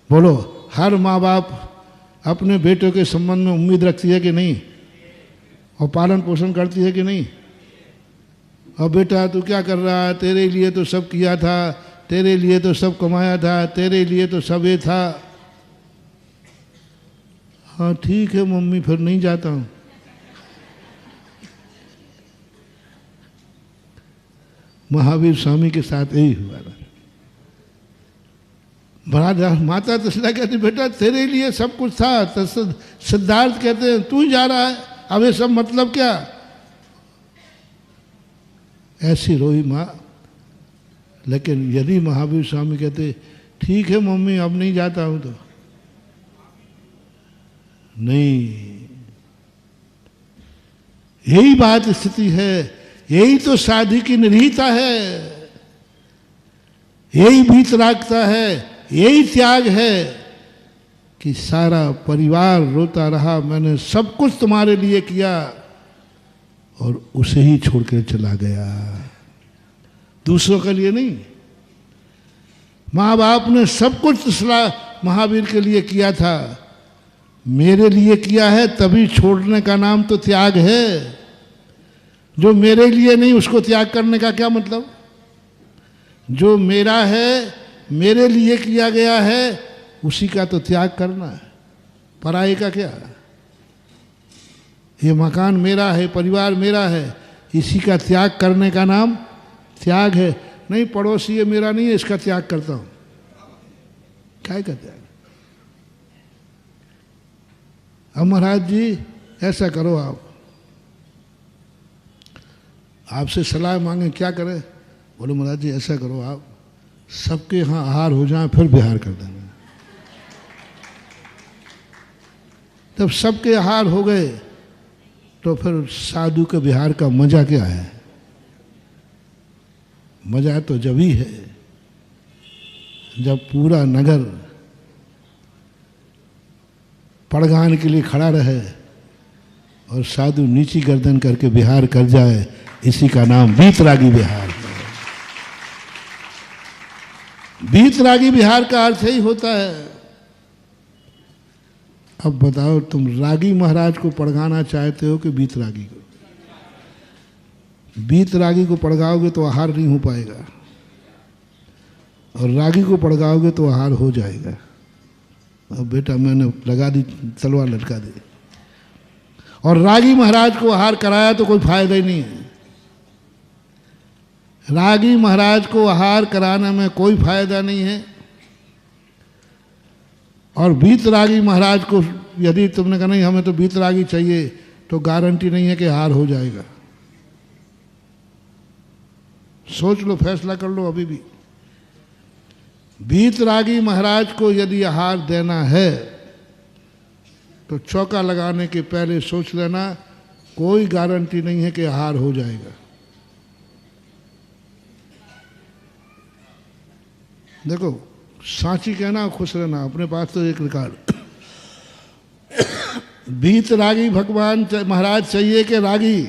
बोलो, हर माँ बाप अपने बेटों के संबंध में उम्मीद रखती है कि नहीं, और पालन पोषण करती है कि नहीं। और बेटा तू क्या कर रहा है, तेरे लिए तो सब किया था, तेरे लिए तो सब कमाया था, तेरे लिए तो सब ये था। हाँ ठीक है मम्मी, फिर नहीं जाता हूँ। महावीर स्वामी के साथ यही हुआ था। बड़ा माता तसला कहती बेटा तेरे लिए सब कुछ था। तो सिद्धार्थ कहते हैं तू ही जा रहा है, अब ये सब मतलब क्या। ऐसी रोई माँ। लेकिन यदि महावीर स्वामी कहते ठीक है मम्मी अब नहीं जाता हूं, तो नहीं। यही बात स्थिति है, यही तो साधु की निरीहता है, यही वीतरागता है, यही त्याग है कि सारा परिवार रोता रहा, मैंने सब कुछ तुम्हारे लिए किया और उसे ही छोड़ कर चला गया, दूसरों के लिए नहीं। माँ बाप ने सब कुछ महावीर के लिए किया था, मेरे लिए किया है, तभी छोड़ने का नाम तो त्याग है। जो मेरे लिए नहीं उसको त्याग करने का क्या मतलब। जो मेरा है, मेरे लिए किया गया है, उसी का तो त्याग करना है, पराये का क्या। ये मकान मेरा है, परिवार मेरा है, इसी का त्याग करने का नाम त्याग है। नहीं पड़ोसी ये मेरा नहीं है, इसका त्याग करता हूं, क्या का त्याग। अब महाराज जी ऐसा करो, आप आपसे सलाह मांगे क्या करें। बोले महाराज जी ऐसा करो, आप सबके यहाँ आहार हो जाए फिर बिहार कर देना। जब सबके आहार हो गए तो फिर साधु के बिहार का मजा क्या है। मजा तो जब ही है जब पूरा नगर पड़गान के लिए खड़ा रहे और साधु नीची गर्दन करके बिहार कर जाए, इसी का नाम वीतरागी बिहार है। वीतरागी बिहार का अर्थ ही होता है। अब बताओ तुम रागी महाराज को पड़गाना चाहते हो कि वीतरागी को। वीतरागी को पड़गाओगे तो आहार नहीं हो पाएगा, और रागी को पड़गाओगे तो आहार हो जाएगा। अब बेटा मैंने लगा दी, तलवार लटका दी, और रागी महाराज को आहार कराया तो कोई फायदा ही नहीं है। रागी महाराज को आहार कराने में कोई फायदा नहीं है। और वीतरागी महाराज को यदि तुमने कहा नहीं हमें तो वीतरागी चाहिए, तो गारंटी नहीं है कि आहार हो जाएगा। सोच लो, फैसला कर लो अभी भी। वीतरागी महाराज को यदि आहार देना है तो चौका लगाने के पहले सोच लेना, कोई गारंटी नहीं है कि आहार हो जाएगा। देखो सांची कहना खुश रहना, अपने पास तो एक रिकॉर्ड। वीतरागी भगवान महाराज चाहिए कि रागी।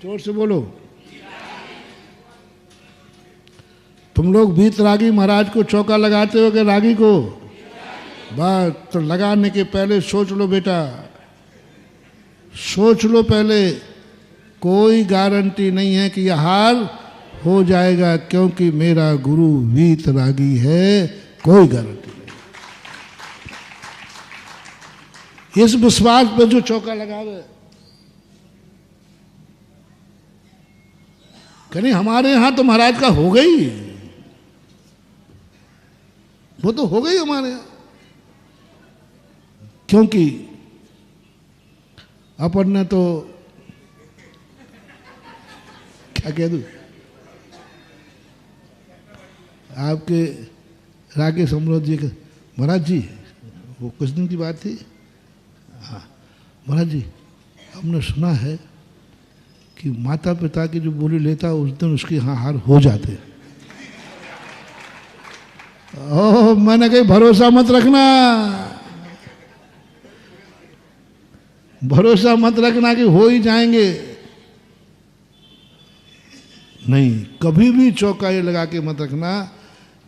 जोर से बोलो। तुम लोग वीतरागी महाराज को चौका लगाते हो कि रागी को। बस तो लगाने के पहले सोच लो बेटा, सोच लो पहले। कोई गारंटी नहीं है कि आहार हो जाएगा, क्योंकि मेरा गुरु वीतरागी है, कोई गारंटी नहीं। इस विश्वास पर जो चौका लगावे, कहने हमारे यहां तो महाराज का हो गई, वो तो हो गई हमारे यहां, क्योंकि अपन ने तो क्या कह दूं, आपके राकेश अमरोत जी के महाराज जी, वो कुछ दिन की बात थी। हाँ महाराज जी, हमने सुना है कि माता पिता की जो बोली लेता उस दिन उसके यहाँ हार हो जाते। ओह मैंने कही भरोसा मत रखना, भरोसा मत रखना कि हो ही जाएंगे। नहीं, कभी भी चौका ये लगा के मत रखना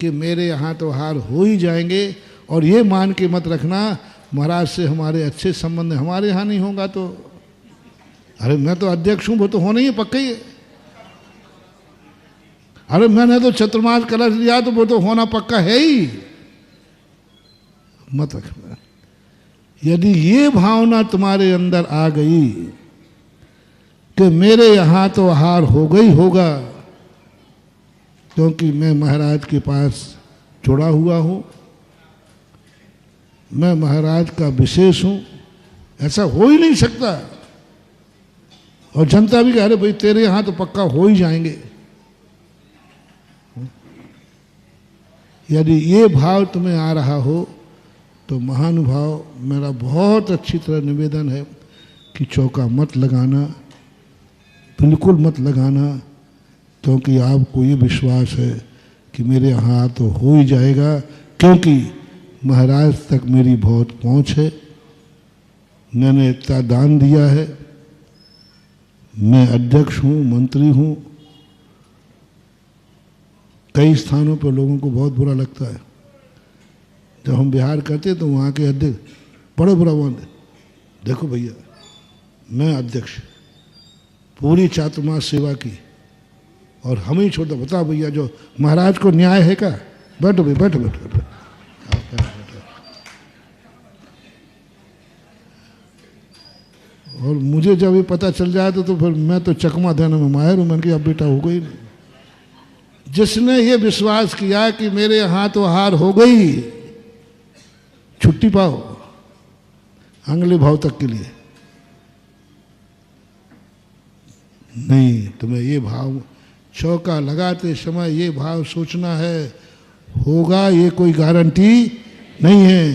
कि मेरे यहाँ तो हार हो ही जाएंगे, और ये मान के मत रखना महाराज से हमारे अच्छे संबंध, हमारे यहाँ नहीं होगा तो अरे मैं तो अध्यक्ष हूँ, वो तो होना ही है, पक्का ही है। अरे मैंने तो चतुर्मास कलश लिया तो वो तो होना पक्का है ही, मत रखना। यदि ये भावना तुम्हारे अंदर आ गई कि मेरे यहाँ तो हार हो गई होगा, क्योंकि मैं महाराज के पास जुड़ा हुआ हूँ, मैं महाराज का विशेष हूँ, ऐसा हो ही नहीं सकता। और जनता भी कह रहे भाई तेरे यहाँ तो पक्का हो ही जाएंगे। यदि ये भाव तुम्हें आ रहा हो तो महानुभाव, मेरा बहुत अच्छी तरह निवेदन है कि चौका मत लगाना, बिल्कुल मत लगाना, क्योंकि आपको ये विश्वास है कि मेरे यहाँ तो हो ही जाएगा, क्योंकि महाराज तक मेरी बहुत पहुँच है, मैंने इतना दान दिया है, मैं अध्यक्ष हूँ, मंत्री हूँ। कई स्थानों पर लोगों को बहुत बुरा लगता है, जब हम बिहार करते तो वहाँ के अध्यक्ष बड़े बुरा बोलते, देखो भैया मैं अध्यक्ष, पूरी चातुर्मास सेवा की और हम ही छोड़ दो, बताओ भैया जो महाराज को न्याय है क्या? बैठो भाई, बैठो बैठो बैठो। और मुझे जब ये पता चल जाए तो फिर मैं तो चकमा देने में माहिर हूँ, मैंने कहा अब बेटा हो गई नहीं। जिसने ये विश्वास किया कि मेरे यहाँ तो हार हो गई, छुट्टी पाओ अगले भाव तक के लिए। नहीं, तुम्हें ये भाव चौका लगाते समय ये भाव सोचना है, होगा ये कोई गारंटी नहीं है,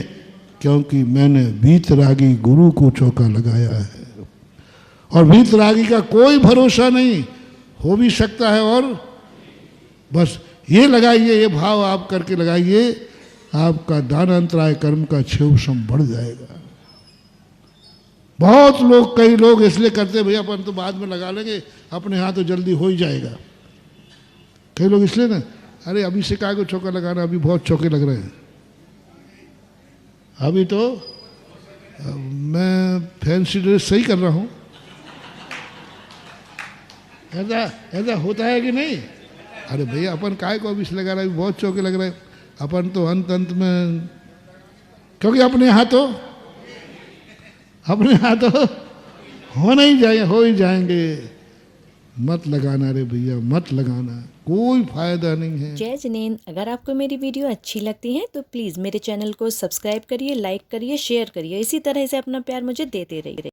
क्योंकि मैंने वीतरागी गुरु को चौका लगाया है, और वीतरागी का कोई भरोसा नहीं, हो भी सकता है। और बस ये लगाइए, ये भाव आप करके लगाइए, आपका दानांतराय कर्म का क्षेम बढ़ जाएगा। बहुत लोग, कई लोग इसलिए करते भैया अपन तो बाद में लगा लेंगे, अपने यहाँ तो जल्दी हो ही जाएगा। कई लोग इसलिए ना, अरे अभी से काय को चौका लगाना, अभी बहुत चौके लग रहे हैं, अभी तो मैं फैंसी ड्रेस सही कर रहा हूँ। ऐसा होता है कि नहीं? अरे भैया अपन काय को अभी से लगा रहा है, बहुत चौके लग रहे हैं, अपन तो अंत में, क्योंकि अपने यहाँ तो होना ही जाएंगे, हो ही जाएंगे। मत लगाना रे भैया, मत लगाना, कोई फायदा नहीं है। जय जिनेंद्र, अगर आपको मेरी वीडियो अच्छी लगती है तो प्लीज़ मेरे चैनल को सब्सक्राइब करिए, लाइक करिए, शेयर करिए। इसी तरह से अपना प्यार मुझे देते रहिए।